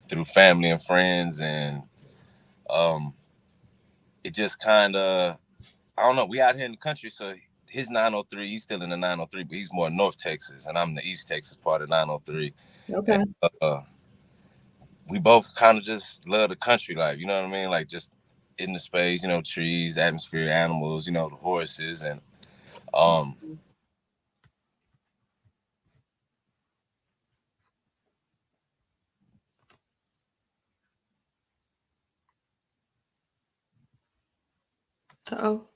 through family and friends, and it just kind of, I don't know. We out here in the country, so his 903, he's still in the 903, but he's more North Texas, and I'm the East Texas part of 903. And, Okay. we both kind of just love the country life, you know what I mean? Like just in the space, trees, atmosphere, animals, the horses, and um, Oh,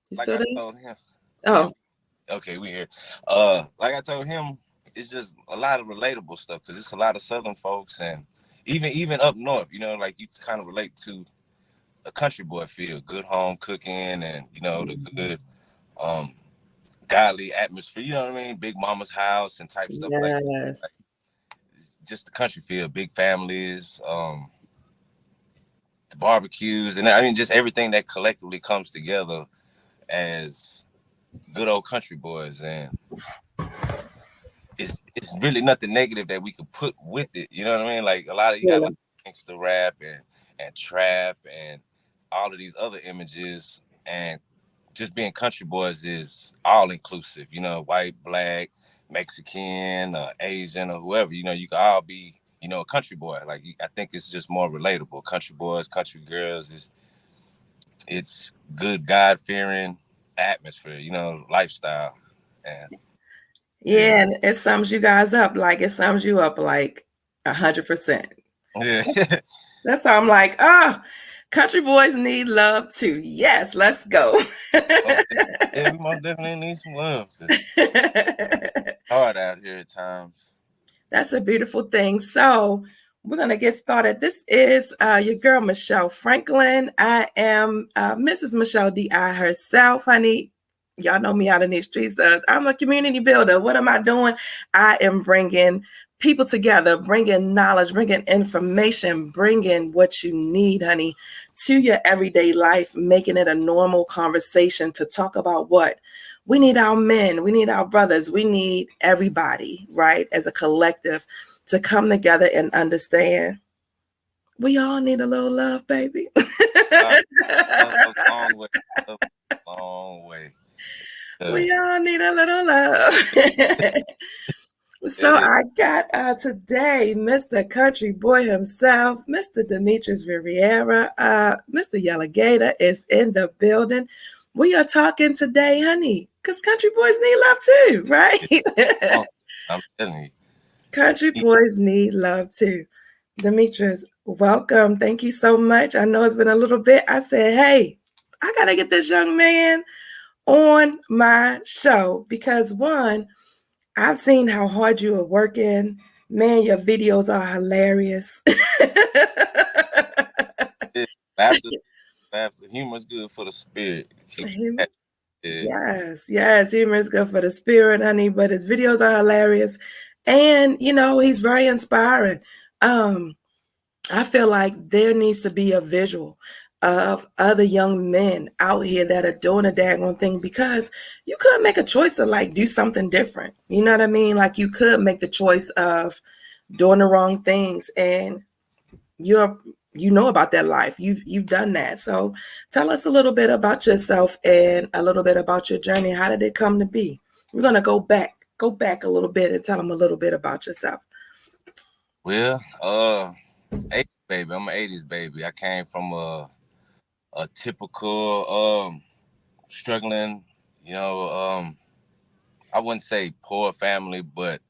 you like still I there? told him, yeah, Oh, okay, we here. Like I told him, it's just a lot of relatable stuff because it's a lot of Southern folks, and even up north, like you kind of relate to a country boy feel, good home cooking, and the good um godly atmosphere. You know what I mean? Big mama's house and type stuff like yes. just the country feel, big families, the barbecues, and I mean just everything that collectively comes together as good old country boys. And it's really nothing negative that we could put with it. You know what I mean? Like a lot of you got Yeah. like gangster rap and trap and all of these other images, and just being country boys is all inclusive. White, black, Mexican, Asian, or whoever. You can all be a country boy. Like I think it's just more relatable. Country boys, country girls is it's good God fearing atmosphere. Lifestyle, and yeah, Yeah, and it sums you guys up. Like it sums you up like 100%. yeah. That's how I'm like, oh, country boys need love too. Yes, let's go. Oh, yeah, we most definitely need some love. 'Cause hard out here at times. That's a beautiful thing. So we're gonna get started. This is your girl Michelle Franklin. I am Mrs. Michelle D.I. herself, honey. Y'all know me out in these streets. I'm a community builder. What am I doing? I am bringing people together, bringing knowledge, bringing information, bringing what you need, honey, to your everyday life, making it a normal conversation to talk about what we need. Our men, we need our brothers, we need everybody, right, as a collective to come together and understand we all need a little love, baby. Uh, love goes a long way. Love goes a long way. Uh, We all need a little love. So yeah. I got today Mr. Country Boy himself, Mr. Demetrius Rivera. Mr. Yella Gator is in the building. We are talking today, honey, because country boys need love too, right? Oh, I'm telling Country you. boys need love too. Demetrius, welcome. Thank you so much. I know it's been a little bit. I said, hey, I got to get this young man on my show because one, I've seen how hard you are working. Man, your videos are hilarious. Yeah. Laughter, laughter. Humor's good for the spirit. It keeps you happy. Yeah. Yes, yes, humor is good for the spirit, honey, but his videos are hilarious. And, he's very inspiring. Um, I feel like there needs to be a visual of other young men out here that are doing a daggone thing because you could make a choice to like do something different. You know what I mean? Like you could make the choice of doing the wrong things and you're you know about that life. You've done that. So tell us a little bit about yourself and a little bit about your journey. How did it come to be? We're gonna go back a little bit and tell them a little bit about yourself. Well, 80s baby. I'm an 80s baby. I came from a typical struggling, I wouldn't say poor family, but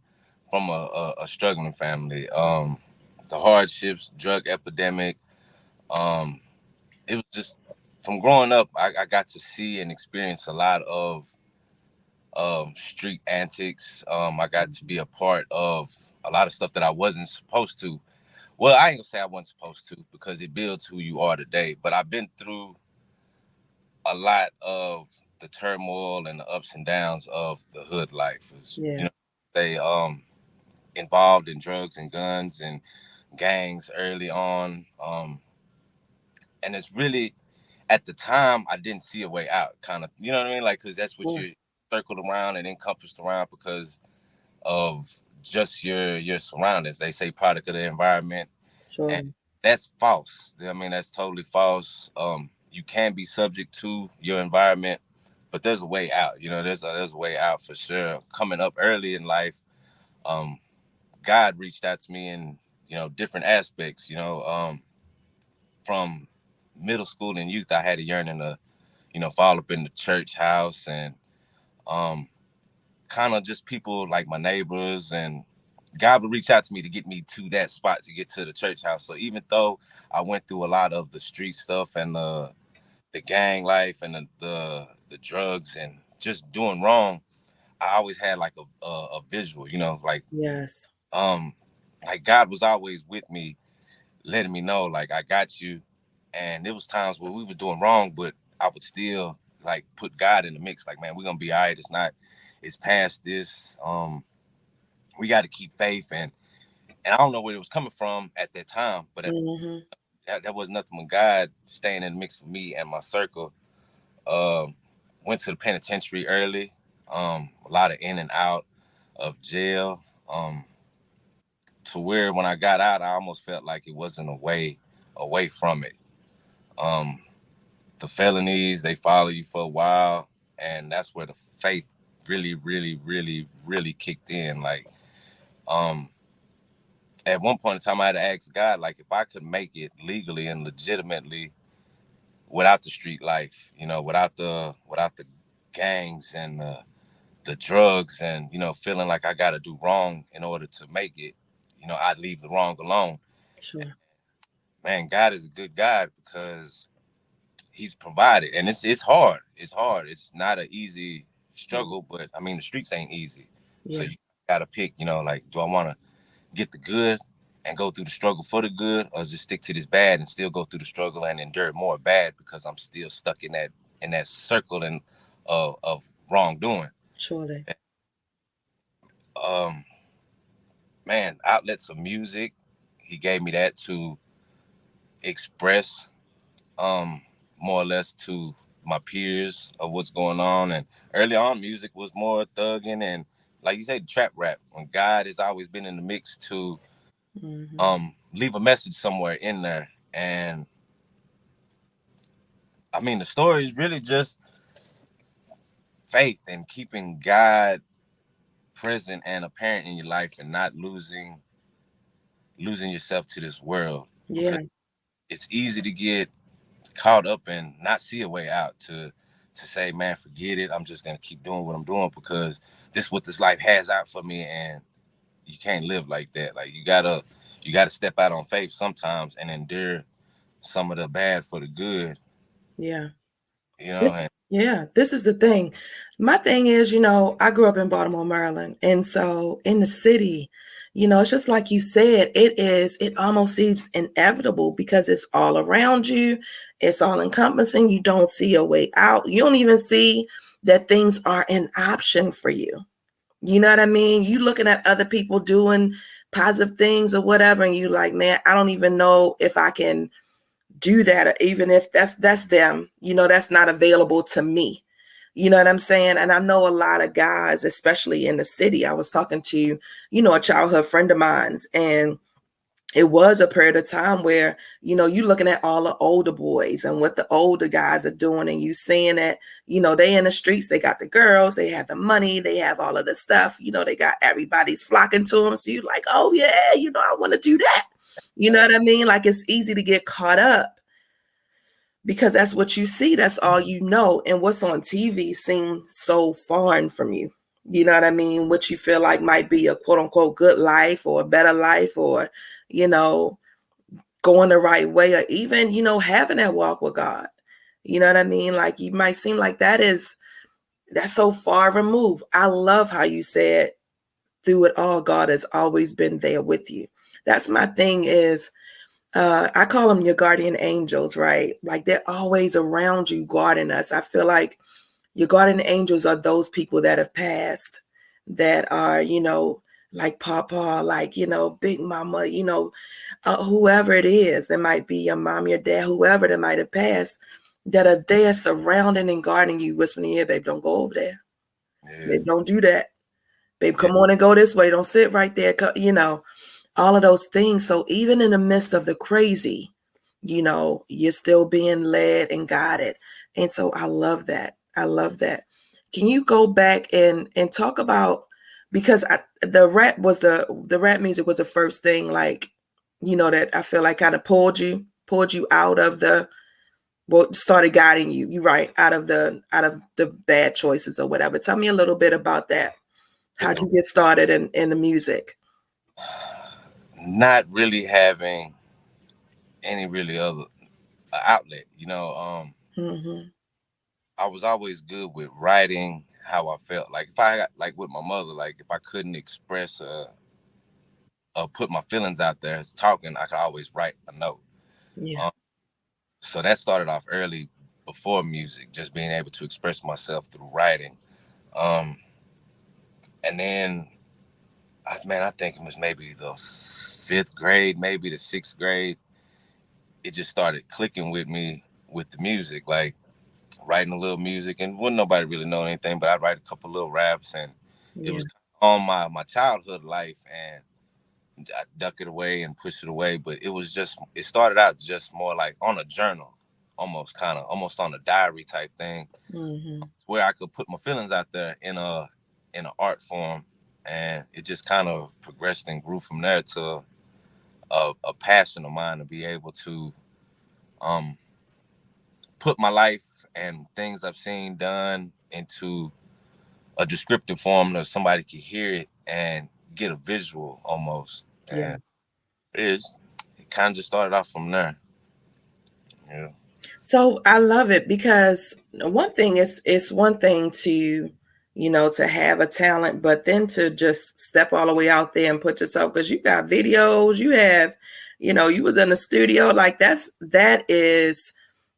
from a struggling family. The hardships, drug epidemic. Um, it was just from growing up, I got to see and experience a lot of street antics. I got to be a part of a lot of stuff that I wasn't supposed to. Well, I ain't gonna say I wasn't supposed to because it builds who you are today. But I've been through a lot of the turmoil and the ups and downs of the hood life. Is Yeah. they involved in drugs and guns and gangs early on. And it's really at the time I didn't see a way out. Kind of, you know what I mean? Like, because that's what Yeah. you circled around and encompassed around because of just your surroundings. They say product of the environment, and Sure. that's false. I mean, that's totally false. You can be subject to your environment, but there's a way out. You know, there's a way out for sure. Coming up early in life, um, God reached out to me in different aspects. From middle school and youth, I had a yearning to fall up in the church house and um, kind of just people like my neighbors, and God would reach out to me to get me to that spot to get to the church house. So even though I went through a lot of the street stuff and the gang life and the drugs and just doing wrong, I always had like a visual, Yes. um like God was always with me, letting me know like I got you. And there was times where we were doing wrong, but I would still like put God in the mix. Like, man, we're gonna be all right. It's past this. We got to keep faith, and I don't know where it was coming from at that time, but Hmm. that was nothing but God staying in the mix for me and my circle. Um, Went to the penitentiary early. A lot of in and out of jail. To where when I got out, I almost felt like it wasn't a way away from it. Um, the felonies, they follow you for a while, and that's where the faith really, really, really, really kicked in. Like, um, at one point in time, I had to ask God, like, if I could make it legally and legitimately without the street life, without the gangs and the drugs, and feeling like I got to do wrong in order to make it. I'd leave the wrong alone. Sure. Man, God is a good God because He's provided, and it's hard. It's hard. It's not an easy Mm. struggle, but I mean the streets ain't easy. So Yeah. you gotta pick. Like, do I want to get the good and go through the struggle for the good, or just stick to this bad and still go through the struggle and endure more bad because I'm still stuck in that circle and of wrongdoing. Surely. Um, Man, outlets of music. He gave me that to express um more or less to my peers of what's going on. And early on, music was more thugging and, like you said, trap rap. When God has always been in the mix to Hmm. leave a message somewhere in there. And I mean, the story is really just faith and keeping God present and apparent in your life, and not losing yourself to this world, because Yeah. it's easy to get caught up and not see a way out, to say, man, forget it, I'm just gonna keep doing what I'm doing because this is what this life has out for me. And you can't live like that. Like, you gotta step out on faith sometimes and endure some of the bad for the good. Yeah. You know This, and yeah, this is the thing. My thing is, I grew up in Baltimore, Maryland. And so in the city, it's just like you said, it almost seems inevitable because it's all around you. It's all encompassing. You don't see a way out. You don't even see that things are an option for you. You know what I mean? You looking at other people doing positive things or whatever, and you like, man, I don't even know if I can do that, or even if that's them, that's not available to me. You know what I'm saying? And I know a lot of guys, especially in the city. I was talking to, a childhood friend of mine's, and it was a period of time where, you looking at all the older boys and what the older guys are doing, and you seeing that, they in the streets, they got the girls, they have the money, they have all of the stuff, they got everybody's flocking to them. So you're like, oh yeah, I want to do that. You know what I mean? Like, it's easy to get caught up because that's what you see. That's all you know. And what's on TV seems so foreign from you. You know what I mean? What you feel like might be a quote unquote good life or a better life, or, you know, going the right way, or even, having that walk with God. You know what I mean? Like, you might seem like that's so far removed. I love how you said through it all, God has always been there with you. That's my thing is, I call them your guardian angels, right? Like, they're always around you, guarding us. I feel like your guardian angels are those people that have passed, that are, like Papa, like, Big Mama, whoever it is. It might be your mom, your dad, whoever that might have passed, that are there surrounding and guarding you, whispering in your ear, babe, don't go over there. yeah, Babe, don't do that. babe, Yeah. come on and go this way. Don't sit right there. All of those things. So even in the midst of the crazy, you're still being led and guided. And so I love that. I love that. Can you go back and talk about, because the rap music was the first thing, like, that I feel like kind of pulled you out of started guiding you. You're right, out of the bad choices or whatever. Tell me a little bit about that. How'd you get started in the music? Not really having any really other outlet, Mm-hmm. I was always good with writing how I felt. Like if I got like with my mother, like if I couldn't express put my feelings out there as talking, I could always write a note. Yeah. Um, so that started off early before music, just being able to express myself through writing. Um, and then, man, I think it was maybe the fifth grade, maybe the sixth grade. It just started clicking with me with the music, like writing a little music, and wouldn't nobody really know anything, but I'd write a couple little raps, and it Yeah. was on my childhood life, and I duck it away and push it away. But it started out just more like on a journal, almost on a diary type thing, Mm-hmm. where I could put my feelings out there in an art form, and it just kind of progressed and grew from there to a passion of mine to be able to um, put my life and things I've seen done into a descriptive form that somebody could hear it and get a visual almost. And Yes. it kind of just started off from there. Yeah. So I love it because one thing is, it's one thing to have a talent, but then to just step all the way out there and put yourself, because you got videos, you was in the studio, like that is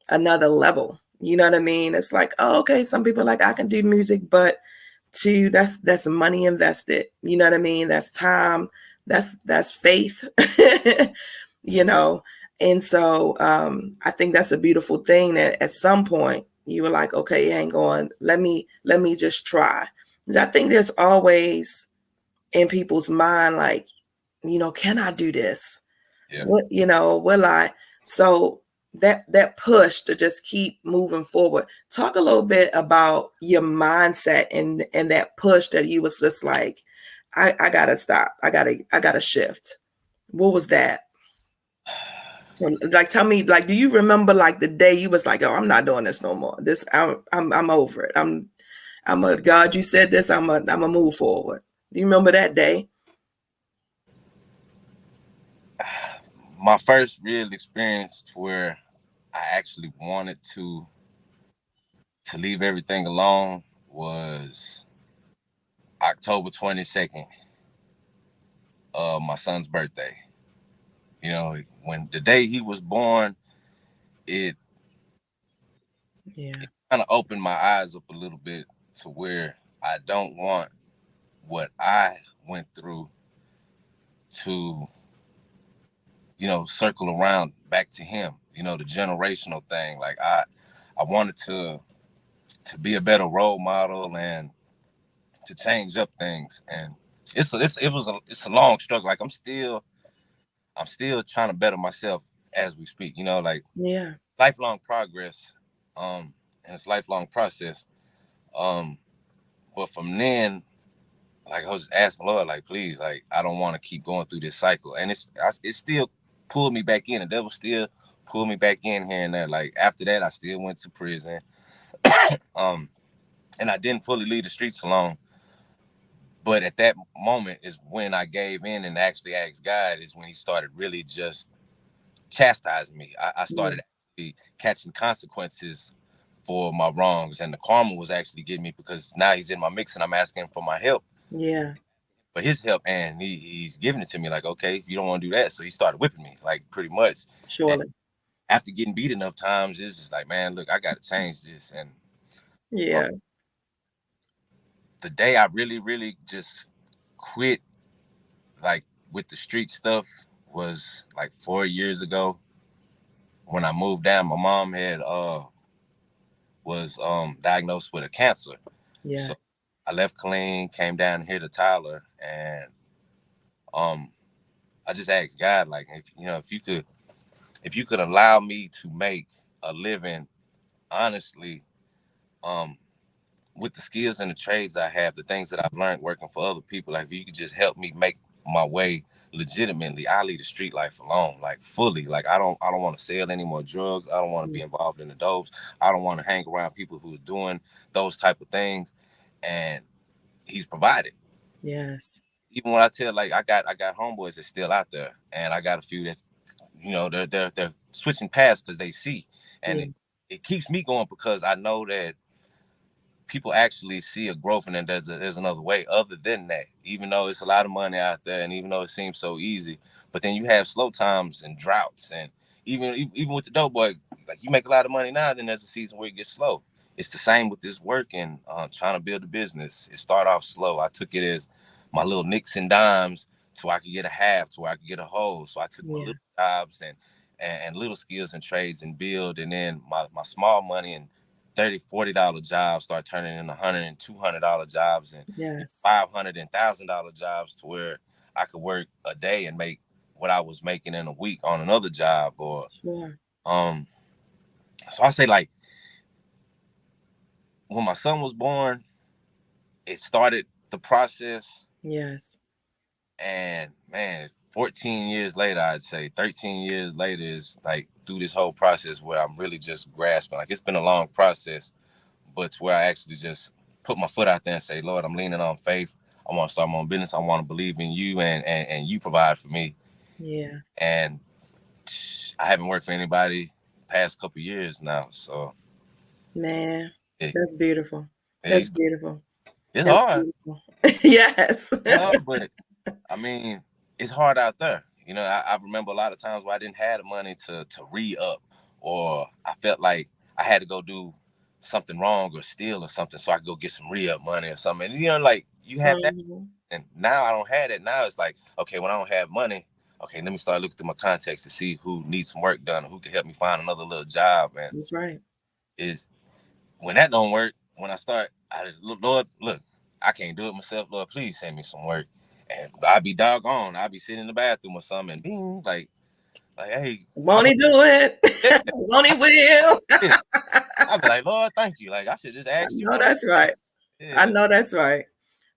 another level. You know what I mean? It's like, oh, okay, some people are like, I can do music, but that's money invested. You know what I mean? That's time. That's faith. you know. And so I think that's a beautiful thing that at some point you were like, okay, hang on, let me just try. 'Cause I think there's always in people's mind, like, can I do this? Yeah. Will I? So that push to just keep moving forward. Talk a little bit about your mindset and that push that you was just like, I gotta stop. I gotta shift. What was that? Like, tell me, like, do you remember like the day you was like, oh, I'm not doing this no more. This I'm over it. I'm a God. You said this. I'm a move forward. Do you remember that day? My first real experience where I actually wanted to leave everything alone was October 22nd, my son's birthday. When the day he was born, it Yeah. it kind of opened my eyes up a little bit to where I don't want what I went through to, circle around back to him, the generational thing. Like I wanted to be a better role model and to change up things. And it's a long struggle. Like I'm still trying to better myself as we speak, like Yeah. lifelong progress, and it's a lifelong process. Um, but from then, like I was asking Lord, like, please, like, I don't want to keep going through this cycle. And it still pulled me back in. The devil still pulled me back in here and there. Like after that, I still went to prison. Um, and I didn't fully leave the streets alone. But at that moment is when I gave in and actually asked God, is when he started really just chastising me. I Yeah. started actually catching consequences for my wrongs. And the karma was actually getting me because now he's in my mix and I'm asking for my help, Yeah. for his help, and he's giving it to me like, okay, if you don't want to do that. So he started whipping me, like pretty much. And Surely. after getting beat enough times, it's just like, man, look, I got to change this. And um, Yeah. the day I really, really just quit, like with the street stuff, was like 4 years ago when I moved down. My mom had was diagnosed with a cancer. So Yes. I left clean, came down here to Tyler, and um, I just asked God, like, if you could allow me to make a living honestly, um, with the skills and the trades I have, the things that I've learned working for other people, like if you could just help me make my way legitimately, I leave the street life alone, like fully. Like I don't want to sell any more drugs. I don't want to be Mm. involved in the dopes. I don't want to hang around people who are doing those type of things. And he's provided. Yes. Even when I tell like I got homeboys that's still out there, and I got a few that's they're switching paths because they see, and Yeah. it keeps me going because I know that people actually see a growth and then there's another way other than that, even though it's a lot of money out there and even though it seems so easy. But then you have slow times and droughts, and even with the dope boy, like you make a lot of money now, then there's a season where it gets slow. It's the same with this work and trying to build a business. It started off slow. I took it as my little nicks and dimes to where I could get a half, to where I could get a whole. So I took my Yeah. little jobs and little skills and trades and build, and then my small money and 30, $40 jobs start turning into $100 and $200 jobs and Yes. $500 and $1,000 jobs, to where I could work a day and make what I was making in a week on another job. Or Sure. um so I say, like, when my son was born, it started the process. Yes. And man, 14 years later, I'd say 13 years later, is like through this whole process where I'm really just grasping. Like, it's been a long process, but to where I actually just put my foot out there and say, Lord, I'm leaning on faith. I want to start my own business. I want to believe in you, and you provide for me. Yeah. And I haven't worked for anybody past couple years now. So Man, it, that's beautiful. That's it's, beautiful. it's That's hard. beautiful. Yes. It's hard, but I mean, it's hard out there. I remember a lot of times where I didn't have the money to re-up, or I felt like I had to go do something wrong or steal or something so I could go get some re-up money or something. And like you have that, Mhm. and now I don't have it. Now it's like, okay, when I don't have money, okay, let me start looking through my contacts to see who needs some work done, or who can help me find another little job. And That's right. is when that don't work, when I start, Lord, look, I can't do it myself. Lord, please send me some work. And I be doggone. I be sitting in the bathroom or something, and ding, like, hey, Won't he do it? yeah, Won't he will? yeah. I be like, Lord, thank you. Like, I should just I ask you know for that's it. right. I Yeah, know that's right.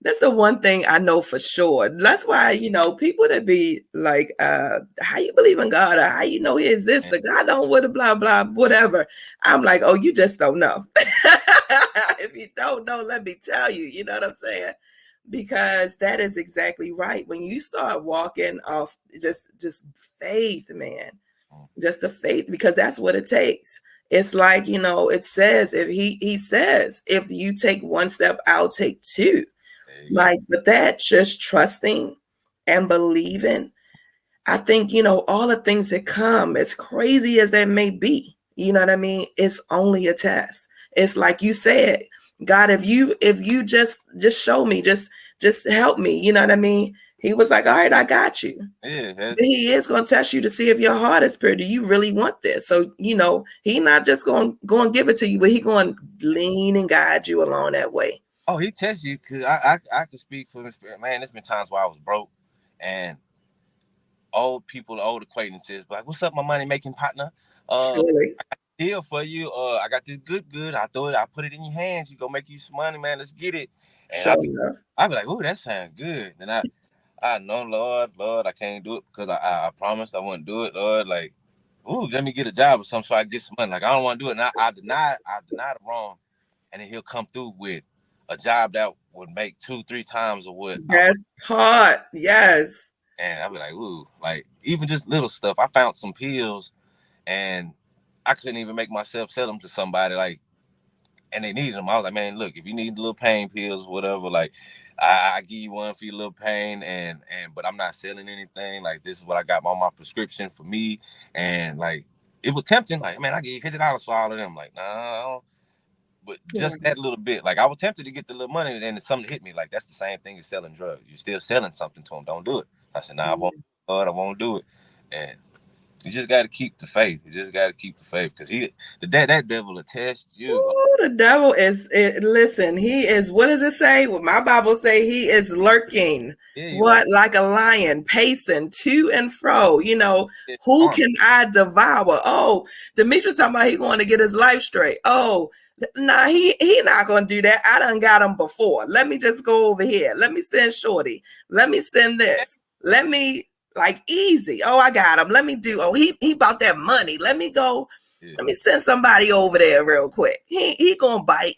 That's the one thing I know for sure. That's why, people that be like, how you believe in God, or how you know he exists, man. or God don't, what, blah, blah, whatever. I'm like, oh, you just don't know. If you don't know, let me tell you, you know what I'm saying? Because that is exactly right. When you start walking off just faith, man, just the faith, because that's what it takes. It's like, it says, if he says, if you take one step, I'll take two. There you go. Like, but that just trusting and believing, I think, all the things that come, as crazy as that may be, you know what I mean, it's only a test. It's like you said, God, if you just show me, just help me, you know what I mean. He was like, all right, I got you. Yeah, He is going to test you to see if your heart is pure. Do you really want this? So, he not just going to give it to you, but he going to lean and guide you along that way. oh, he tests you, because I could speak for his spirit. Man, there's been times where I was broke, and old people, old acquaintances, be like, what's up, my money making partner? Surely. Deal for you. I got this good. I put it in your hands. You go make you some money, man. Let's get it. And Sure enough. I be like, ooh, that sounds good. And I know, Lord, I can't do it because I promised I wouldn't do it, Lord. Like, ooh, let me get a job or something so I get some money. Like, I don't want to do it. And I deny it wrong. And then he'll come through with a job that would make 2-3 times of what I would. That's part. Yes. And I'll be like, ooh, like, even just little stuff. I found some pills, and I couldn't even make myself sell them to somebody, like, and they needed them. I was like, man, look, if you need little pain pills, whatever, like, I give you one for your little pain, and but I'm not selling anything. Like, this is what I got on my prescription for me. And like, it was tempting. Like, man, I give you $50 for all of them. Like, nah. But just Right. that little bit, like, I was tempted to get the little money, and then something hit me. Like, that's the same thing as selling drugs. You're still selling something to them. Don't do it. I said, nah, I won't. Mhm. Lord, I won't do it. And You just got to keep the faith. You just got to keep the faith because that devil will test you. Ooh, the devil is it, listen, he is, what does it say? Well, my Bible say he is lurking. Yeah, you What, like like a lion, pacing to and fro. it, Who arm. can I devour? Oh, Demetrius talking about he going to get his life straight. Oh, nah, he not gonna do that. I done got him before. Let me just go over here. Let me send Shorty. Let me send this. Let me, like, easy. Oh, I got him. Let me do. Oh, he bought that money. Let me go. Yeah. Let me send somebody over there real quick. He gonna bite.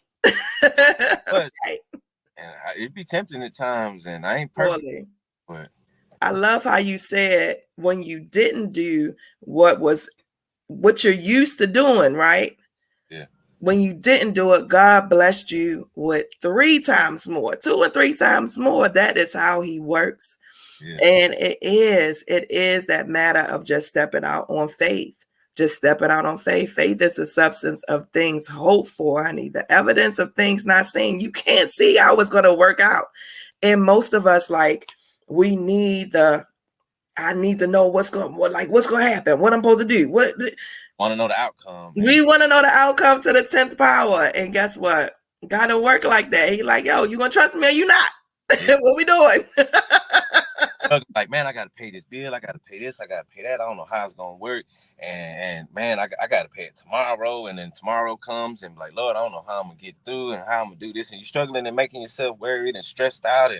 But Right. it'd be tempting at times, and I ain't perfect, Surely. but I love how you said when you didn't do what you're used to doing, right? yeah, When you didn't do it, God blessed you with 3 times more, 2 and 3 times more. That is how he works. yeah, And it is that matter of just stepping out on faith. Just stepping out on faith. Faith is the substance of things hoped for, honey. The evidence of things not seen. You can't see how it's going to work out. And most of us, like, we need I need to know what's going to happen, what I'm supposed to do. want to know the outcome, We and want to know the outcome to the 10th power. And guess what? Gotta work like that. He like, yo, you gonna trust me or you not? yeah, What we doing? like, man, I got to pay this bill, I got to pay this, I got to pay that. I don't know how it's gonna work, and man, I got to pay it tomorrow, and then tomorrow comes, and like, Lord, I don't know how I'm gonna get through and how I'm gonna do this, and you're struggling and making yourself worried and stressed out,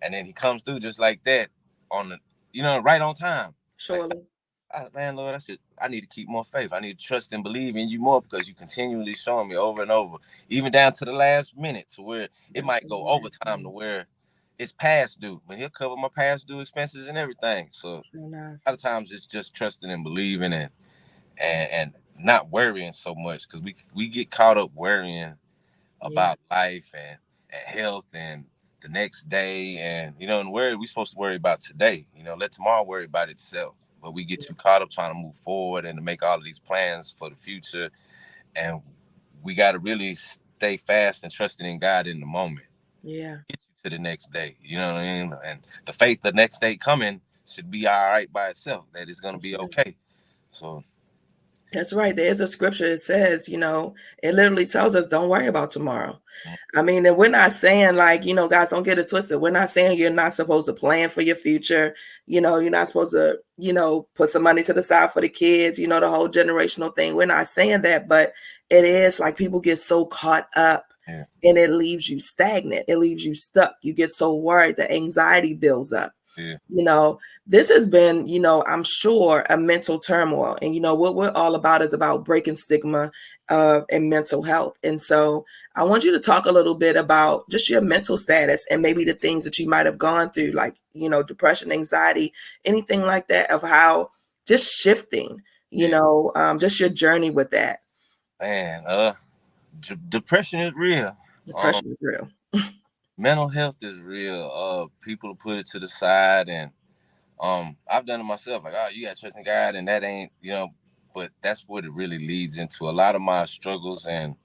and then he comes through just like that on the, right on time. Like, Surely. man, Lord, I need to keep more faith. I need to trust and believe in you more because you continually showing me over and over, even down to the last minute, to where it That's might the go last overtime to one. where it's past due, but he'll cover my past due expenses and everything. So Sure enough. a lot of times it's just trusting and believing and not worrying so much because we get caught up worrying Yeah. about life and health and the next day, and and worry we supposed to worry about today. Let tomorrow worry about itself. But we get too caught up trying to move forward and to make all of these plans for the future, and we got to really stay fast and trusting in God in the moment. Yeah. Get you to the next day. You know what I mean? And the faith the next day coming should be all right by itself. That it's gonna That's be right. okay. So That's right. There's a scripture that says, it literally tells us don't worry about tomorrow. I mean, and we're not saying, like, guys, don't get it twisted. We're not saying you're not supposed to plan for your future. You're not supposed to, put some money to the side for the kids, the whole generational thing. We're not saying that, but it is like people get so caught up yeah, and it leaves you stagnant. It leaves you stuck. You get so worried that anxiety builds up. yeah, you know this has been, I'm sure, a mental turmoil, and what we're all about is about breaking stigma and mental health. And so I want you to talk a little bit about just your mental status and maybe the things that you might have gone through, like, depression, anxiety, anything like that, of how just shifting, yeah. just your journey with that. Man, depression is real. Um, Depression is real. mental health is real. People put it to the side, and I've done it myself. Like, oh, you got trust in God, and that ain't, but that's what it really leads into. A lot of my struggles and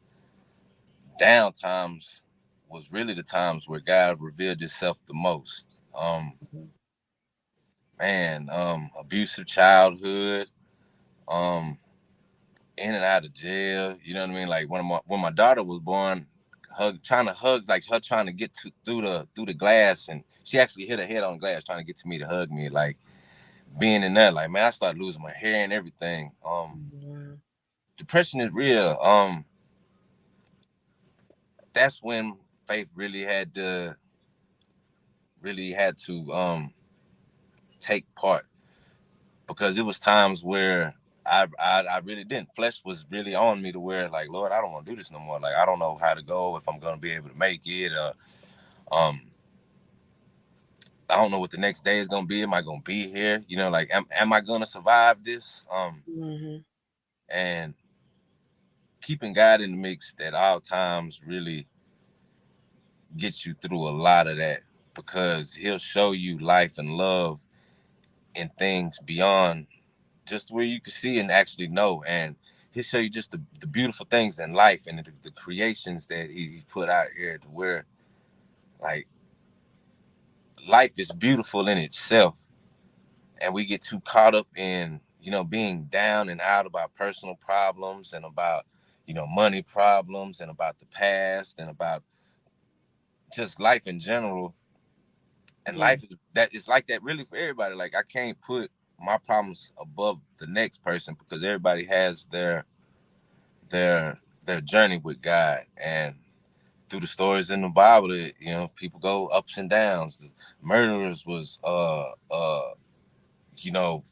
down times was really the times where God revealed Himself the most. Man, abusive childhood, um, in and out of jail. You know what I mean? Like when my daughter was born, trying to hug, like her trying to get through the glass, and she actually hit her head on glass trying to get to me to hug me. Like being in there, like, man, I started losing my hair and everything. Wow. Depression is real. That's when faith really had to take part, because it was times where I really didn't. Flesh was really on me to where, like, Lord, I don't want to do this no more. Like, I don't know how to go, if I'm gonna be able to make it. Um, I don't know what the next day is gonna be. Am I gonna be here? Like, am I gonna survive this? Hmm. And keeping God in the mix at all times really gets you through a lot of that, because He'll show you life and love and things beyond just where you can see and actually know. And He'll show you just the beautiful things in life and the creations that he put out here, to where, like, life is beautiful in itself. And we get too caught up in, being down and out about personal problems and about, money problems and about the past and about just life in general. And Yeah. life is that it's like that really for everybody. Like I can't put my problems above the next person because everybody has their journey with God. And through the stories in the Bible, people go ups and downs. The murderers was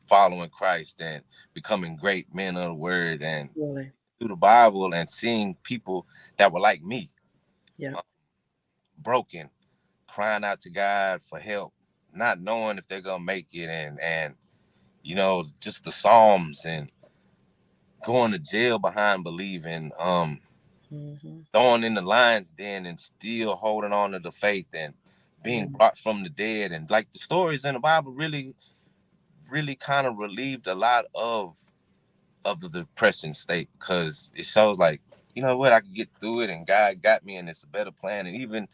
following Christ and becoming great men of the word, and Really. through the Bible and seeing people that were like me, Yeah. uh, broken, crying out to God for help, not knowing if they're gonna make it, and just the Psalms and going to jail behind believing, Mm-hmm. throwing in the lion's den and still holding on to the faith and being Yeah. brought from the dead. And like the stories in the Bible really, really kind of relieved a lot of the depression state because it shows like, you know what, I could get through it and God got me and it's a better plan. And even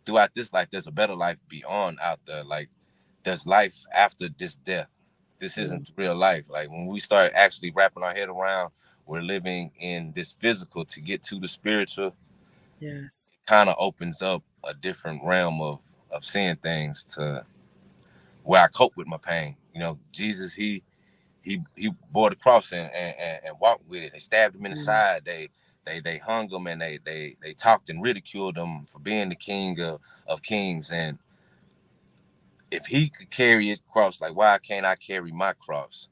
throughout this life, there's a better life beyond out there. Like there's life after this death. This Yeah. isn't real life. Like when we start actually wrapping our head around, we're living in this physical to get to the spiritual, Yes. kind of opens up a different realm of seeing things to where I cope with my pain. Jesus, he bore the cross and walked with it. They stabbed him in the Mm. side. They hung him and they talked and ridiculed him for being the king of kings. And if he could carry his cross, like why can't I carry my cross?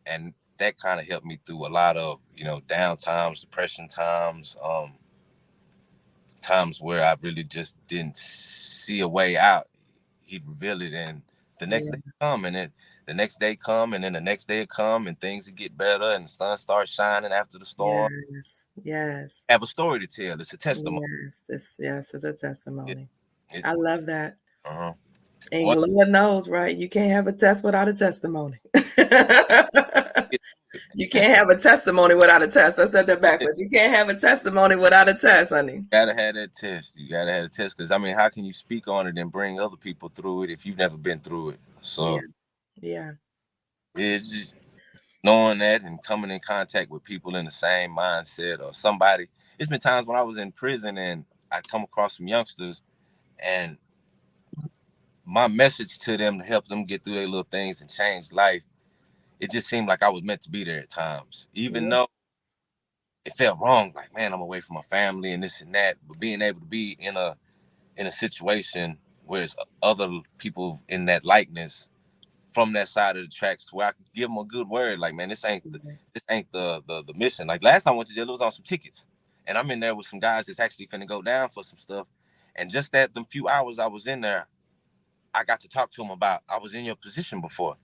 And that kind of helped me through a lot of down times, depression times, times where I really just didn't see a way out. He'd reveal it, and the next day Yeah. come, and then the next day come, and then the next day come, and things would get better, and the sun starts shining after the storm. Yes. Yes. Have a story to tell. It's a testimony. Yes. This is a It, testimony. it, I love that. uh-huh. And One, Lord knows, right? You can't have a test without a testimony. get You and can't have a testimony without a test. I said that it, backwards. You can't have a testimony without a test, honey. gotta have that test. You gotta have a test because I mean, how can you speak on it and bring other people through it if you've never been through it? Yeah. So Yeah. it's just knowing that and coming in contact with people in the same mindset or somebody. It's been times when I was in prison and I come across some youngsters and my message to them to help them get through their little things and change life, it just seemed like I was meant to be there at times. Even Yeah. though it felt wrong, like man, I'm away from my family and this and that, but being able to be in a situation where it's other people in that likeness from that side of the tracks where I could give them a good word. Like, man, this ain't the mission. Like last time I went to jail, it was on some tickets, and I'm in there with some guys that's actually finna go down for some stuff. And just that them few hours I was in there, I got to talk to them about I was in your position before.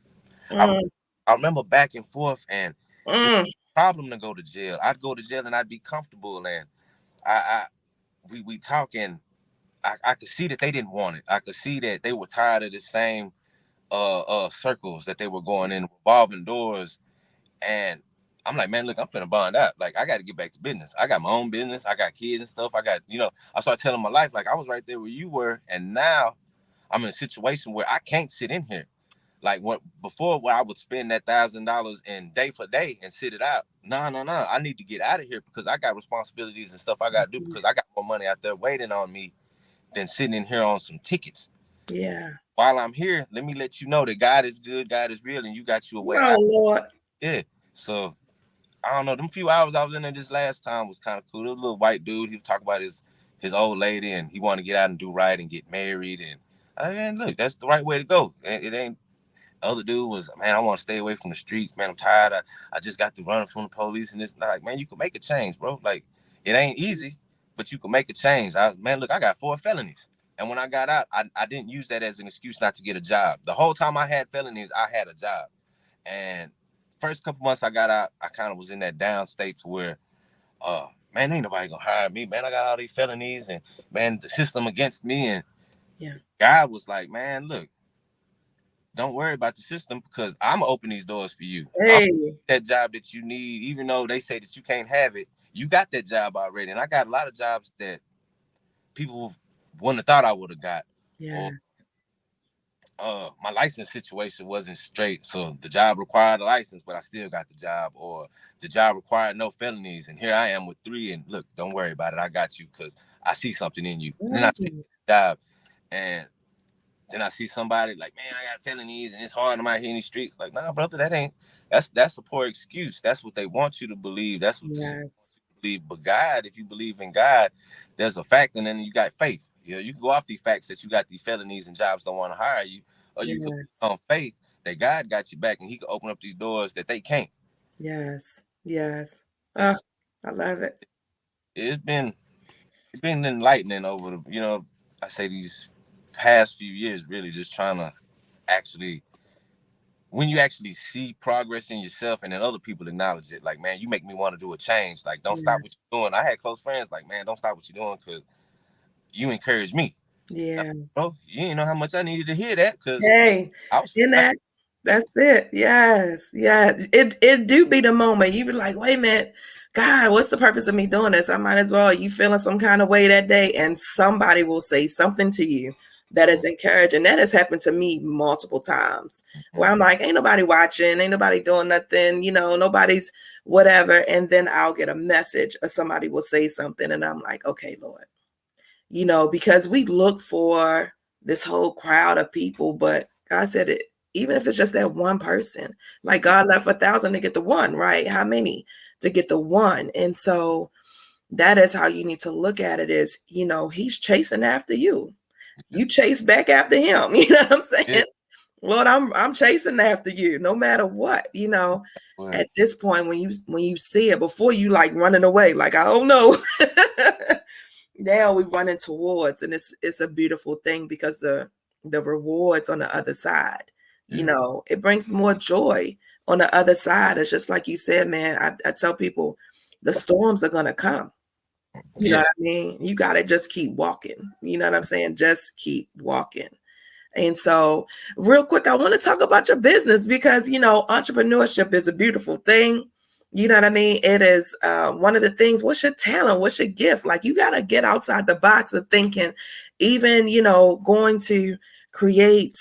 I Mm, I remember back and forth, and it was mm, a problem to go to jail. I'd go to jail and I'd be comfortable, and I we talk, and I could see that they didn't want it. I could see that they were tired of the same circles that they were going in, revolving doors. And I'm like, man, look, I'm finna bond out. Like, I got to get back to business. I got my own business. I got kids and stuff. I started telling my life, like, I was right there where you were. And now I'm in a situation where I can't sit in here. Like, what before, where I would spend that $1,000 in day for day and sit it out. No, no, no. I need to get out of here because I got responsibilities and stuff I got to do because I got more money out there waiting on me than sitting in here on some tickets. yeah. While I'm here, let me let you know that God is good, God is real, and you got you a way Oh, out. Lord. Yeah. So I don't know. Them few hours I was in there this last time was kind of cool. There was a little white dude. He was talking about his old lady, and he wanted to get out and do right and get married. And man, look, that's the right way to go. It ain't. Other dude was, man, I want to stay away from the streets. Man, I'm tired. I just got to running from the police and this. Like, man, you can make a change, bro. Like, it ain't easy, but you can make a change. Man, look, I got 4 felonies. And when I got out, I didn't use that as an excuse not to get a job. The whole time I had felonies, I had a job. And first couple months I got out, I kind of was in that down state to where, man, ain't nobody gonna hire me. Man, I got all these felonies and man, the system against me. And Yeah. God was like, man, look, don't worry about the system because I'm gonna open these doors for you. I'm Hey. that job that you need, even though they say that you can't have it, you got that job already. And I got a lot of jobs that people wouldn't have thought I would have got. Or Yes. my license situation wasn't straight. So the job required a license, but I still got the job. Or the job required no felonies, and here I am with 3. And look, don't worry about it. I got you because I see something in you. And then I see Mm, the job, and then I see somebody like, man, I got felonies and it's hard. I'm out here in these streets. Like, nah, brother, that ain't. That's a poor excuse. That's what they want you to believe. That's what the system wants yes, you to believe. But God, if you believe in God, there's a fact, and then you got faith. You know, you can go off these facts that you got these felonies and jobs don't want to hire you, or you could yes, on faith that God got you back and He could open up these doors that they can't. yes, yes. Oh, It's I love it. it's been it's been enlightening over the I say these past few years, really just trying to actually when you actually see progress in yourself and then other people acknowledge it, like, man, you make me want to do a change. Like, don't Yeah, stop what you're doing. I had close friends like, man, don't stop what you're doing because you encourage me. yeah. Bro, you didn't know how much I needed to hear that because Hey, I was in that, that's it. Yes, yes. It do be the moment you be like, wait a minute, God, what's the purpose of me doing this? I might as well. You feeling some kind of way that day, and somebody will say something to you that is encouraging. That has happened to me multiple times. Where I'm like, ain't nobody watching, ain't nobody doing nothing, nobody's whatever, and then I'll get a message or somebody will say something, and I'm like, okay, Lord, because we look for this whole crowd of people, but God said it, even if it's just that one person, like God left 1,000 to get the one, right? How many to get the one? And so that is how you need to look at it is, he's chasing after you. You chase back after him. You know what I'm yeah, saying? Lord, I'm chasing after you no matter what, but at this point when you see it before you like running away, like I don't know. Now we're running towards, and it's a beautiful thing because the rewards on the other side, yeah, it brings more joy on the other side. It's just like you said, man. I tell people the storms are gonna come. You know what yes, I mean? You gotta just keep walking. You know what I'm saying? Just keep walking. And so, real quick, I want to talk about your business because, entrepreneurship is a beautiful thing. You know what I mean? It is one of the things. What's your talent? What's your gift? Like, you got to get outside the box of thinking, even, going to create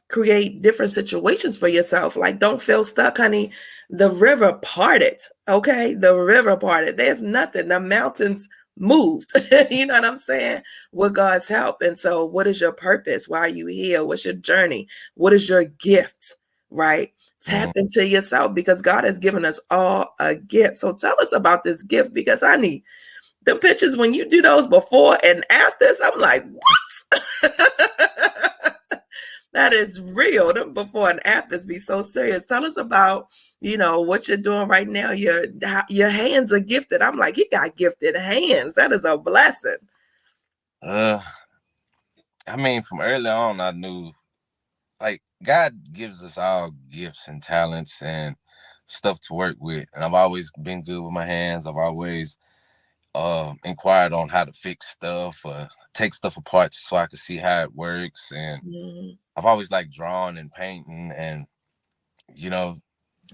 create different situations for yourself. Like, don't feel stuck, honey. The river parted. Okay. The river parted. There's nothing. The mountains moved. You know what I'm saying? With God's help. And so, what is your purpose? Why are you here? What's your journey? What is your gift? Right? Tap mm, into yourself because God has given us all a gift. So, tell us about this gift because, honey, the pictures when you do those before and afters, I'm like, what? That is real. Them before and afters be so serious. Tell us about, what you're doing right now. Your hands are gifted. I'm like, he got gifted hands. That is a blessing. uh, I mean, from early on, I knew like God gives us all gifts and talents and stuff to work with, and I've always been good with my hands. I've always inquired on how to fix stuff or take stuff apart so I could see how it works. And Mhm. I've always liked drawing and painting. And, you know,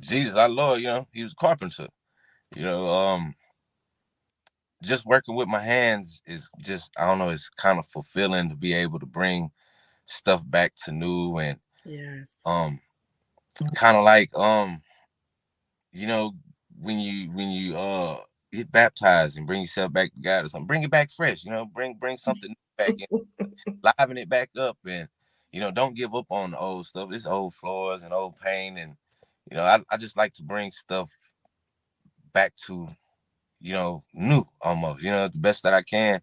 Jesus, our Lord, he was a carpenter. You know, just working with my hands is just, I don't know, it's kind of fulfilling to be able to bring stuff back to new and Yes. um kind of like you know, when you get baptized and bring yourself back to God or something, bring it back fresh, bring something new back in, liven it back up, and don't give up on the old stuff. It's old floors and old paint, and I just like to bring stuff back to new almost, the best that I can.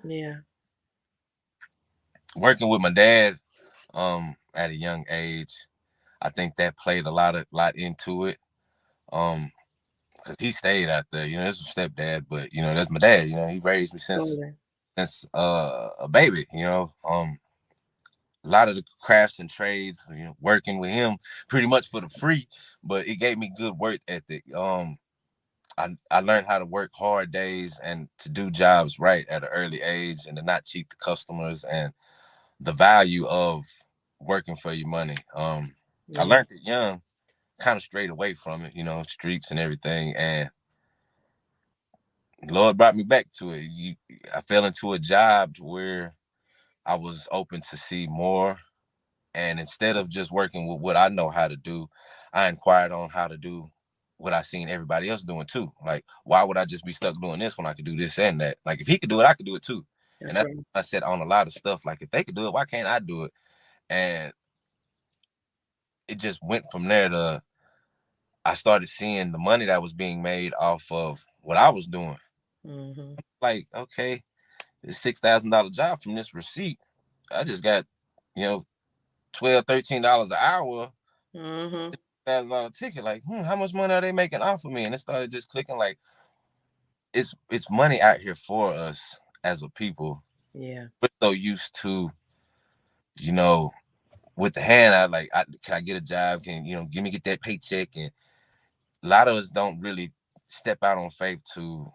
Yeah. Working with my dad at a young age, I think that played a lot into it. Because he stayed out there, this was stepdad, but that's my dad. He raised me since Totally. a baby. A lot of the crafts and trades, working with him pretty much for the free, but it gave me good work ethic. I learned how to work hard days and to do jobs right at an early age and to not cheat the customers and the value of working for your money. I Yeah. learned it young, kind of strayed away from it, streets and everything. And the Lord brought me back to it. I fell into a job where I was open to see more. And instead of just working with what I know how to do, I inquired on how to do what I seen everybody else doing too. Like, why would I just be stuck doing this when I could do this and that? Like, if he could do it, I could do it too. And That's that's right. what I said on a lot of stuff. Like, if they could do it, why can't I do it? And it just went from there to I started seeing the money that was being made off of what I was doing. Mm-hmm. Like, okay, this $6,000 job from this receipt, I just got, you know, $12, $13 an hour, Mm-hmm. $1,000 ticket. Like, how much money are they making off of me? And it started just clicking. Like, it's money out here for us as a people. Yeah. We're so used to, you know, with the hand, can I get a job? Can give me get that paycheck? And a lot of us don't really step out on faith to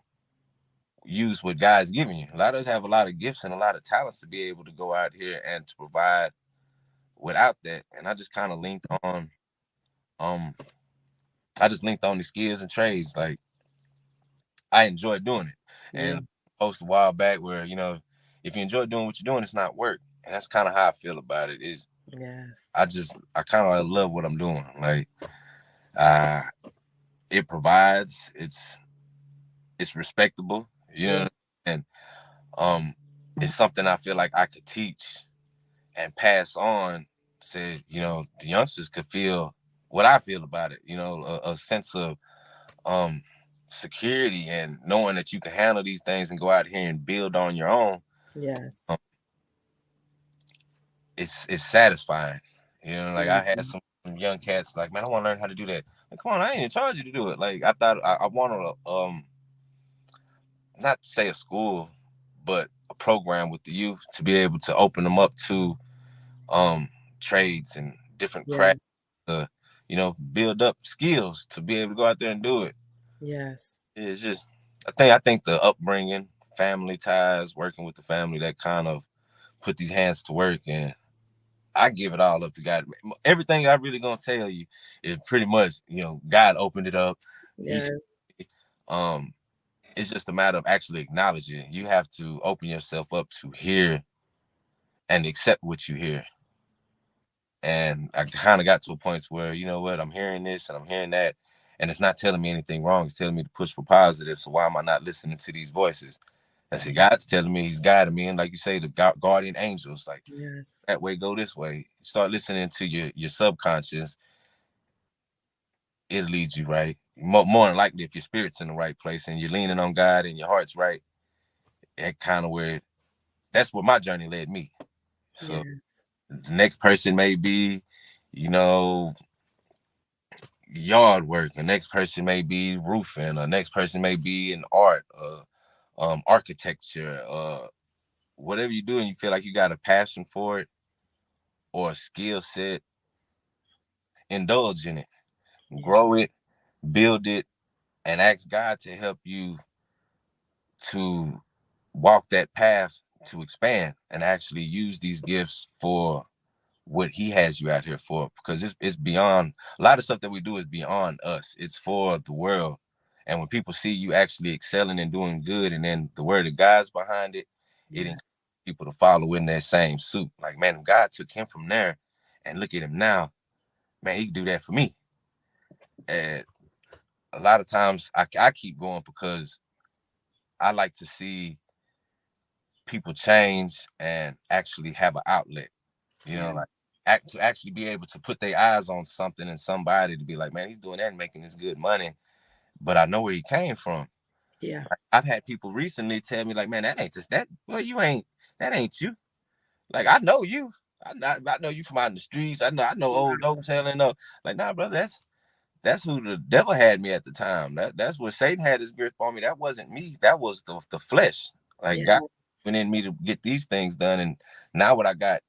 use what God's giving you. A lot of us have a lot of gifts and a lot of talents to be able to go out here and to provide without that. And I just kind of linked on, um, I just linked on the skills and trades. Like I enjoy doing it. Yeah. And I posted a while back where, if you enjoy doing what you're doing, it's not work. And that's kind of how I feel about it. Is Yes. I kind of love what I'm doing. Like uh it provides, it's respectable, Yeah. and um it's something I feel like I could teach and pass on so, the youngsters could feel what I feel about it, a sense of um security and knowing that you can handle these things and go out here and build on your own. Yes. um, it's satisfying. Like I had Mm-hmm. some young cats like, man, I want to learn how to do that. Like, come on, I ain't in charge you to do it. Like I thought I wanted to not to say a school, but a program with the youth to be able to open them up to um trades and different Yeah. crafts to build up skills to be able to go out there and do it. Yes. It's just I think the upbringing, family ties, working with the family, that kind of put these hands to work. And I give it all up to God. Everything I really gonna tell you is pretty much, God opened it up. He Yes. um it's just a matter of actually acknowledging it. You have to open yourself up to hear and accept what you hear. And I kind of got to a point where, you know what, I'm hearing this and I'm hearing that, and it's not telling me anything wrong. It's telling me to push for positive. So why am I not listening to these voices? I said, God's telling me, He's guiding me, and like you say, the guardian angels, like Yes. that way, go this way. Start listening to your subconscious. It'll lead you right. More than likely, if your spirit's in the right place and you're leaning on God and your heart's right, that kind of where that's where my journey led me. So Yes. the next person may be, you know, yard work. The next person may be roofing. The next person may be in art, architecture, whatever you do, and you feel like you got a passion for it or a skill set. Indulge in it, Yeah. grow it, build it, and ask God to help you to walk that path to expand and actually use these gifts for what He has you out here for, because it's beyond a lot of stuff that we do is beyond us. It's for the world. And when people see you actually excelling and doing good, and then the word of God's behind it, it Yeah. encourages people to follow in that same suit. Like, man, if God took him from there and look at him now, man, he can do that for me. And a lot of times I keep going because I like to see people change and actually have an outlet. Yeah. Like to actually be able to put their eyes on something and somebody to be like, man, he's doing that and making this good money, but I know where he came from. Yeah. Like, I've had people recently tell me like, man, that ain't just that. Well, that ain't you. Like, I know you. I know you from out in the streets. I know old dope selling up. Like, nah, brother, that's who the devil had me at the time. That's where Satan had his grip on me. That wasn't me. That was the flesh. Like, Yeah. God went in me to get these things done, and now what I got,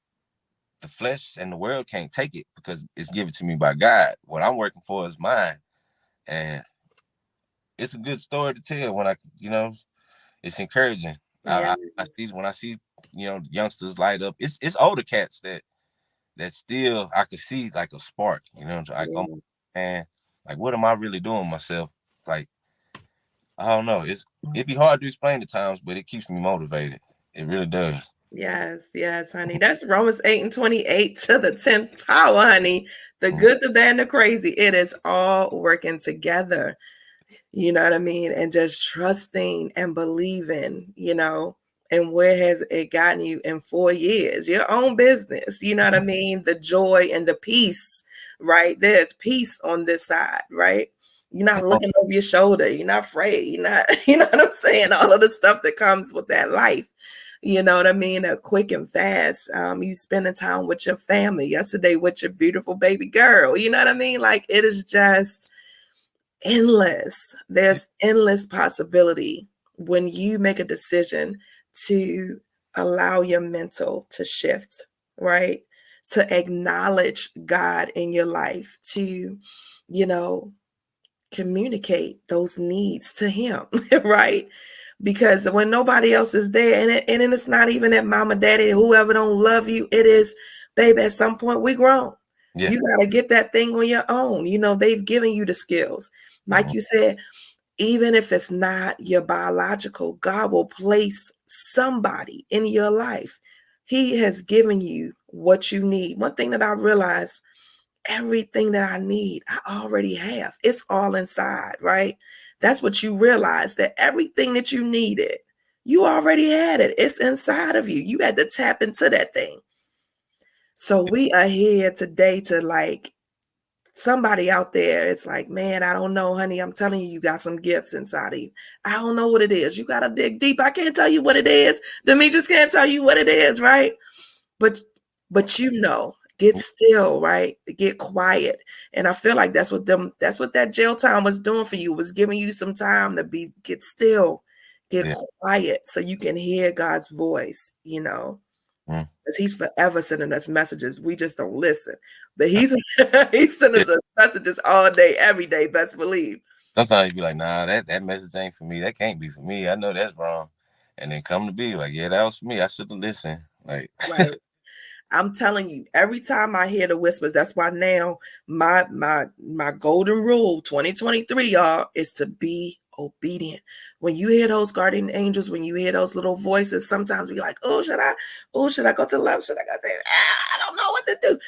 the flesh and the world can't take it because it's given to me by God. What I'm working for is mine, and it's a good story to tell. It's encouraging. Yeah. I see when I see youngsters light up. It's older cats that still I could see like a spark. Like, oh Yeah. man, like what am I really doing myself? Like, I don't know. It'd be hard to explain at times, but it keeps me motivated. It really does. Yes, yes, honey. That's Romans 8 and 28 to the 10th power, honey. The Mm. good, the bad, and the crazy. It is all working together. You know what I mean? And just trusting and believing, and where has it gotten you in 4 years? Your own business, you know what I mean? The joy and the peace, right? There's peace on this side, right? You're not looking over your shoulder. You're not afraid. You're not, you know what I'm saying? All of the stuff that comes with that life. You know what I mean? Quick and fast. You spending time with your family yesterday with your beautiful baby girl. You know what I mean? Like it is just endless. There's endless possibility when you make a decision to allow your mental to shift, right? To acknowledge God in your life, to, you know, communicate those needs to Him, right? Because when nobody else is there, and it's not even that mama, daddy, whoever don't love you, it is, babe, at some point we grown. Yeah. You got to get that thing on your own. They've given you the skills. Like you said, even if it's not your biological, God will place somebody in your life. He has given you what you need. One thing that I realized, everything that I need, I already have. It's all inside, right? That's what you realize, that everything that you needed, you already had it. It's inside of you. You had to tap into that thing. So we are here today to somebody out there. It's like, man, I don't know, honey. I'm telling you, you got some gifts inside of you. I don't know what it is. You got to dig deep. I can't tell you what it is. Demetrius can't tell you what it is, right? But get still, right? Get quiet. And I feel like that's what that jail time was doing for you, was giving you some time to get still, get quiet so you can hear God's voice, because He's forever sending us messages. We just don't listen. But He's He's sending us messages all day, every day, best believe. Sometimes you be like, nah, that message ain't for me. That can't be for me. I know that's wrong. And then come to be like, yeah, that was for me. I should have listened. Like, Right. I'm telling you, every time I hear the whispers, that's why now my golden rule 2023, y'all, is to be obedient. When you hear those guardian angels, when you hear those little voices, sometimes we like, should I go to the left? Should I go there? I don't know what to do.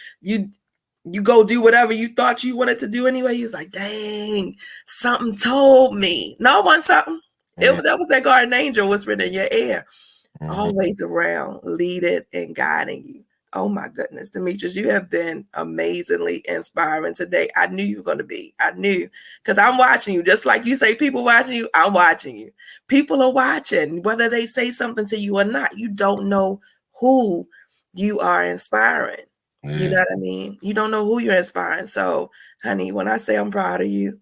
You go do whatever you thought you wanted to do anyway. You was like, dang, something told me. No one something. That was that guardian angel whispering in your ear. Always around, leading and guiding you. Oh my goodness, Demetrius, you have been amazingly inspiring today. I knew you were going to be. I knew, because I'm watching you. Just like you say, people watching you, I'm watching you. People are watching, whether they say something to you or not. You don't know who you are inspiring. You know what I mean? You don't know who you're inspiring. So, honey, when I say I'm proud of you,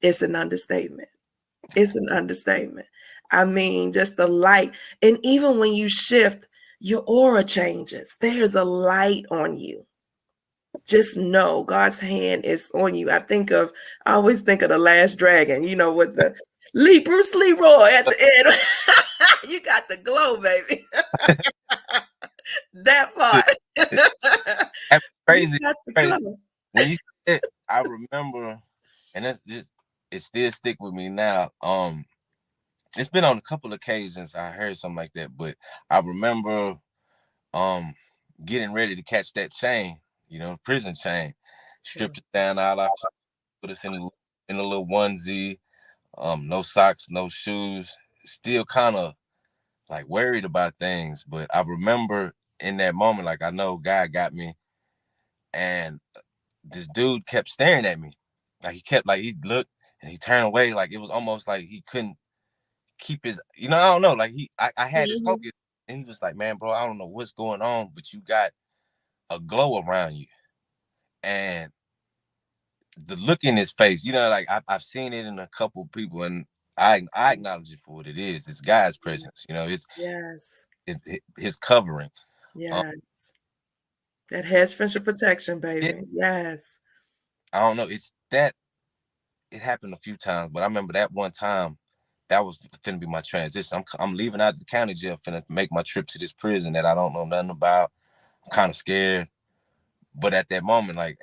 it's an understatement. It's an understatement. I mean, just the light. And even when you shift, your aura changes. There's a light on you. Just know God's hand is on you. I always think of The Last Dragon, with the Bruce Leroy at the end. You got the glow, baby. That part. That's crazy. Crazy. When you said it, I remember, and it still stick with me now. It's been on a couple of occasions I heard something like that, but I remember getting ready to catch that chain, prison chain, stripped it down all I put us in a little onesie, no socks, no shoes, still kind of like worried about things. But I remember in that moment, like, I know God got me, and this dude kept staring at me. Like, he'd look and he turned away, like it was almost like he couldn't keep his, I don't know, like I had his focus, and he was like, man, bro, I don't know what's going on, but you got a glow around you. And the look in his face, like I've seen it in a couple of people, and I acknowledge it for what it is. It's God's presence, it's his covering. Yes. That has friendship protection, baby. Yes. I don't know. It's that it happened a few times, but I remember that one time that was finna be my transition. I'm leaving out the county jail, finna make my trip to this prison that I don't know nothing about. I'm kind of scared, but at that moment, like,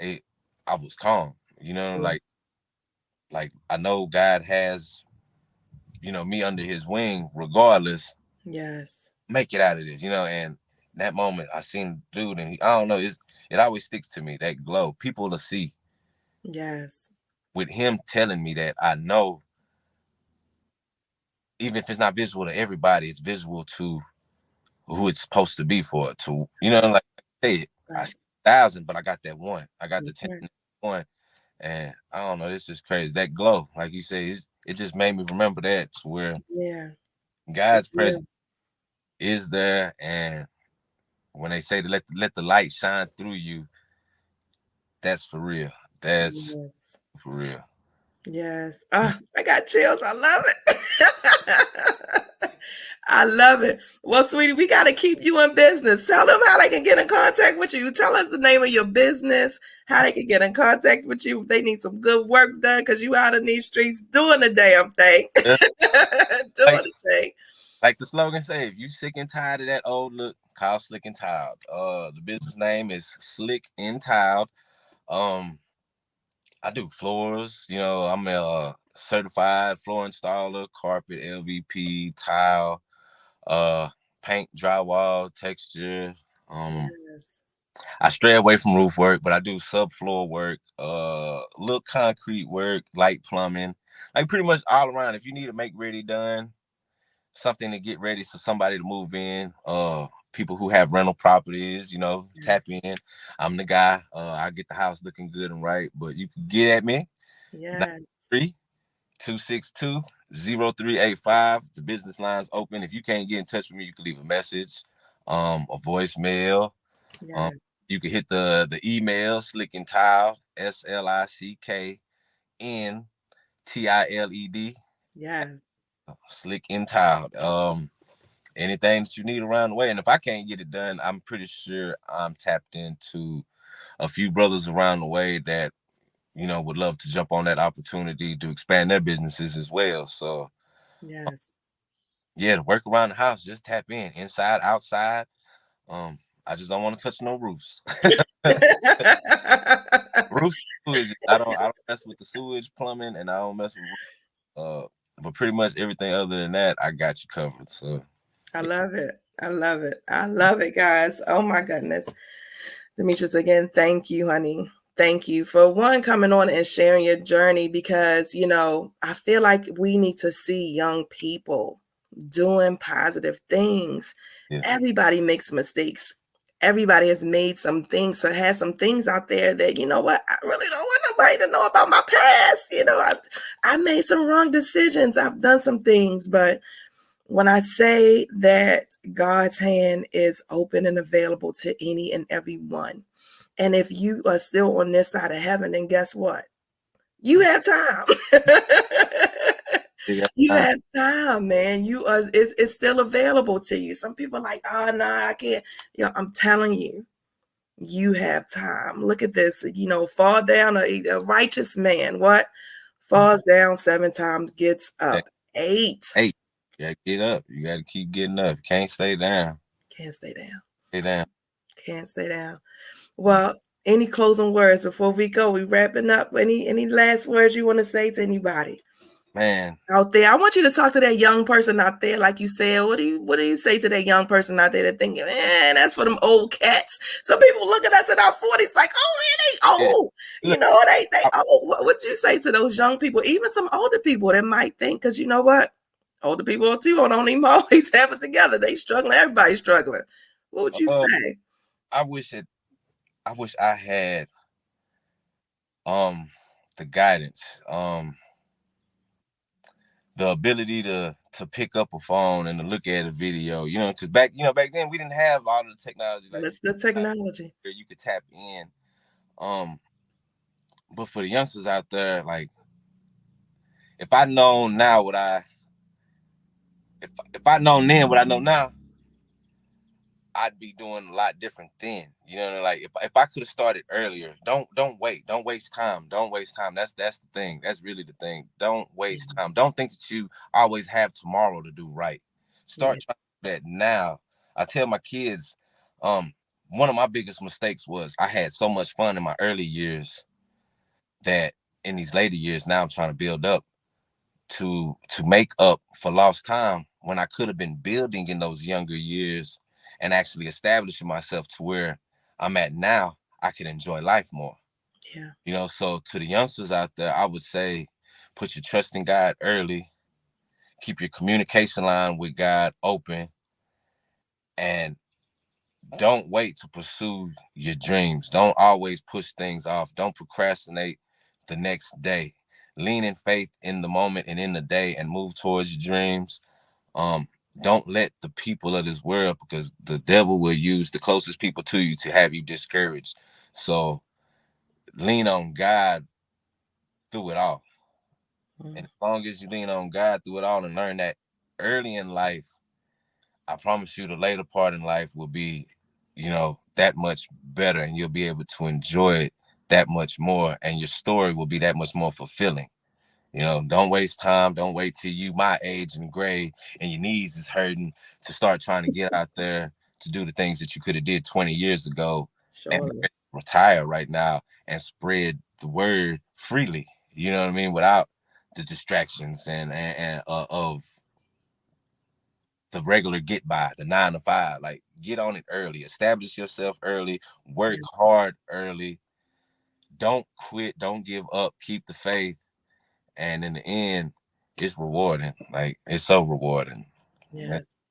I was calm. Like I know God has, me under His wing, regardless. Yes. make it out of this, and that moment I seen the dude, and I don't know, it always sticks to me, that glow. People will see Yes. with him telling me that. I know, even if it's not visual to everybody, it's visual to who it's supposed to be for. To like I said, I Right. see 1,000, but I got that one. I got the That's 10 right. one, and I don't know. It's just crazy. That glow, like you say, it just made me remember that, to where Yeah. For God's real. presence is there, and when they say to let the light shine through you, that's for real. That's Yes. for real. Yes. Ah, I got chills. I love it. I love it. Well, sweetie, we got to keep you in business. Tell them how they can get in contact with you. Tell us the name of your business, how they can get in contact with you if they need some good work done, because you out in these streets doing the damn thing. Yeah. Doing Like the thing. like the slogan say, if you sick and tired of that old look, call Slick and Tiled. The business name is Slick and Tiled. Um, I do floors. I'm a certified floor installer, carpet, LVP, tile, uh, paint, drywall, texture. Yes. I stray away from roof work, but I do subfloor work, little concrete work, light plumbing, like pretty much all around. If you need a make ready done, something to get ready for somebody to move in, people who have rental properties, tap Yes. in. I'm the guy. I get the house looking good and right, but you can get at me. Yes. 3-262-0385. The business line's open. If you can't get in touch with me, you can leave a message, a voicemail. Um, Yes. you can hit the email, Slick and Tile, SLICKNTILED, Yes. Slick and Tiled. Anything that you need around the way. And if I can't get it done, I'm pretty sure I'm tapped into a few brothers around the way that, would love to jump on that opportunity to expand their businesses as well. So Yes. yeah, to work around the house, just tap in, inside, outside. I just don't want to touch no roofs. Roof sewage. I don't mess with the sewage, plumbing, and I don't mess with but pretty much everything other than that, I got you covered. So I love it. I love it. I love it, guys. Oh my goodness. Demetrius, again, thank you, honey. Thank you for one coming on and sharing your journey, because, I feel like we need to see young people doing positive things. yeah, Everybody makes mistakes. Everybody has made some things, so has some things out there that, you know what, I really don't want nobody to know about my past. I made some wrong decisions. I've done some things, but when I say that God's hand is open and available to any and every one, and if you are still on this side of heaven, then guess what? You have time. you got You time. have time, man. It's still available to you. Some people are like, oh no, I can't. I'm telling you, you have time. Look at this. Fall down a righteous man. What? Falls down 7 times, gets Hey, up 8. hey, you gotta get up. You gotta keep getting up. Can't stay down. Can't stay down. Stay down. Can't stay down. Well, any closing words before we go? We wrapping up. Any last words you want to say to anybody Man, out there? I want you to talk to that young person out there, like you said. What do you say to that young person out there that thinking, man, that's for them old cats? Some people look at us in our 40s like, oh man, they yeah. old. Look, They I, old. What would you say to those young people, even some older people that might think, because you know what? Older people too don't even always have it together. They struggling. Everybody's struggling. What would you uh, say? I wish it. I wish I had um the guidance, the ability to pick up a phone and to look at a video. Because back then we didn't have all the technology like Let's the technology. where you could tap in. Um, but for the youngsters out there, like if I know now what if I know then what I know now, I'd be doing a lot different then. Like if I could have started earlier, don't wait. Don't waste time. Don't waste time. That's the thing. That's really the thing. Don't waste Yeah. time. Don't think that you always have tomorrow to do right. Yeah. Start trying to do that now. I tell my kids, one of my biggest mistakes was I had so much fun in my early years that in these later years now I'm trying to build up to make up for lost time when I could have been building in those younger years and actually establishing myself to where I'm at now, I can enjoy life more. Yeah. So to the youngsters out there, I would say put your trust in God early, keep your communication line with God open, and don't wait to pursue your dreams. Don't always push things off. Don't procrastinate the next day. Lean in faith in the moment and in the day and move towards your dreams. Um, don't let the people of this world, because the devil will use the closest people to you to have you discouraged. So lean on God through it all. And Mm. as long as you lean on God through it all and learn that early in life, I promise you the later part in life will be, that much better, and you'll be able to enjoy it that much more, and your story will be that much more fulfilling. Don't waste time. Don't wait till you my age and gray and your knees is hurting to start trying to get out there to do the things that you could have did 20 years ago and be Surely. ready to retire right now and spread the word freely. You know what I mean? Without the distractions and of the regular get by, the 9 to 5. Like, get on it early, establish yourself early, work Yeah. hard early, don't quit, don't give up, keep the faith, and in the end, it's rewarding. Like, it's so rewarding. That's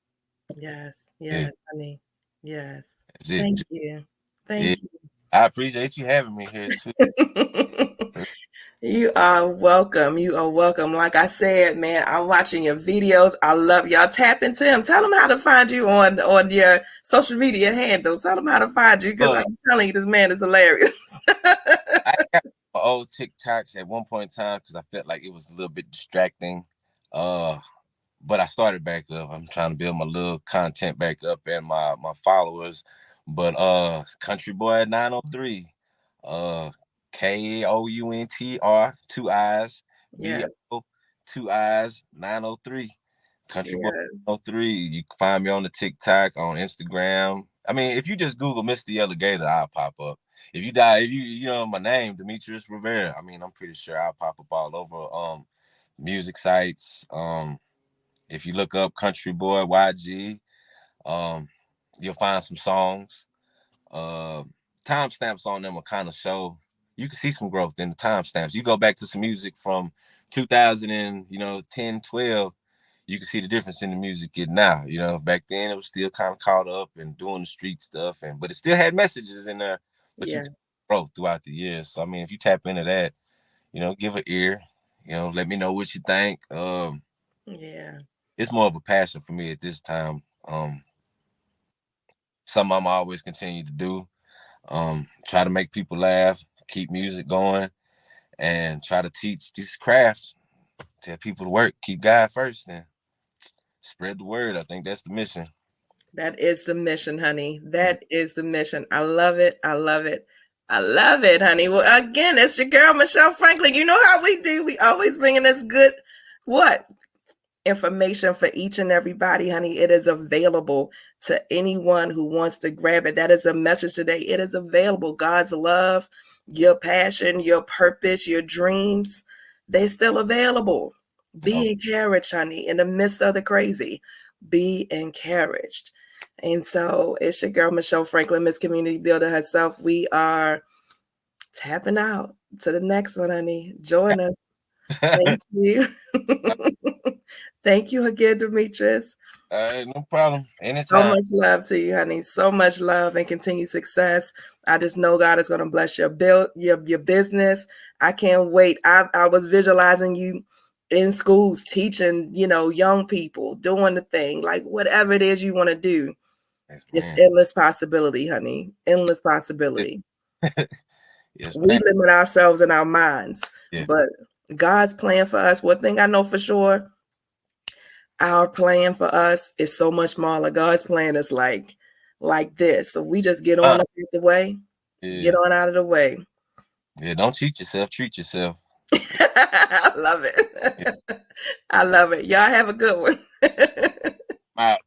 Yes. Yes. it. Yes, honey. Yes. That's it. Thank you. Yeah. Thank you. I appreciate you having me here too. You are welcome. You are welcome. Like I said, man, I'm watching your videos. I love y'all. Tap into him. Tell them how to find you on your social media handle. Tell them how to find you, because Look, I'm telling you, this man is hilarious. I got my old TikToks at one point in time because I felt like it was a little bit distracting. Uh, but I started back up. I'm trying to build my little content back up and my followers. But Country Boy 903, uh Kountr, two eyes, Yes. BO, two eyes, 903. Country Boy Yes. 903. You can find me on the TikTok, on Instagram. I mean, if you just Google Mr. Yella Gator, I'll pop up. If you know my name, Demetrius Rivera, I mean, I'm pretty sure I'll pop up all over music sites. If you look up Country Boy YG, um, you'll find some songs. Uh, Timestamps on them will kind of show. You can see some growth in the timestamps. You go back to some music from 2000 and 10, 12. You can see the difference in the music now. Back then it was still kind of caught up and doing the street stuff, but it still had messages in there. But you Yeah. growth throughout the years. So I mean, if you tap into that, give an ear. Let me know what you think. Yeah. It's more of a passion for me at this time. Something I'm always continue to do. Try to make people laugh, keep music going, and try to teach these crafts, tell people to work, keep God first, and spread the word. I think that's the mission. That is the mission, honey. That is the mission. I love it. I love it. I love it, honey. Well, again, it's your girl, Michelle Franklin. You know how we do. We always bringing us good, what? Information for each and everybody, honey. It is available to anyone who wants to grab it. That is a message today. It is available. God's love, your passion, your purpose, your dreams, they're still available. Oh, Be encouraged, honey, in the midst of the crazy. Be encouraged. And so it's your girl, Michelle Franklin, Miss Community Builder herself. We are tapping out to the next one, honey. Join us. Thank you. Thank you again, Demetrius. no problem. So Anytime. much love to you, honey. So much love and continued success. I just know God is going to bless your build, your business. I can't wait. I was visualizing you in schools teaching, young people, doing the thing, like whatever it is you want to do. Yes, It's man. endless possibility, honey. Endless possibility. Yes, We man. limit ourselves in our minds, Yeah. but God's plan for us, one thing I know for sure, our plan for us is so much smaller. God's plan is like this. So we just get on Uh, out of the way. Get yeah. on out of the way. Yeah. Don't cheat yourself. Treat yourself. I love Yeah. it. I love it. Y'all have a good one. All right.